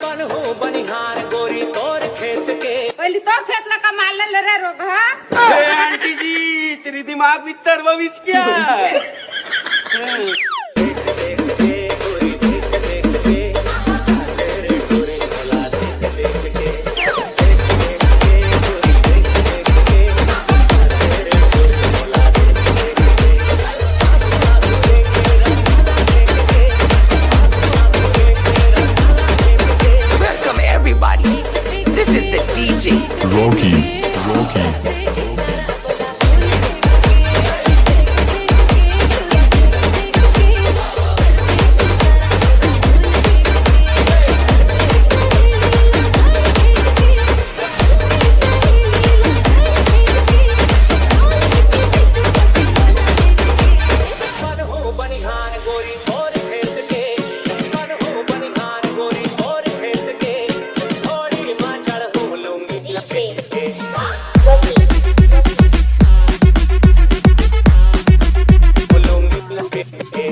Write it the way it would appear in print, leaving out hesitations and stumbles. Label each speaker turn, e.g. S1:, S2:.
S1: बन हो बनिहार गोरी तोर खेत के
S2: पहले तो खेत में कमा ले रे रोगा।
S3: आंटी जी तेरी दिमाग भी तरबीज क्या
S4: Welcome everybody. This is the DJ.
S5: Rocky.
S1: बन हो बनिहार गोरी तोर खेत के बन हो बनिहार गोरी तोर खेत के थोड़ी मां चढ़ हो लूंगी लपेट के लूंगी लपेट के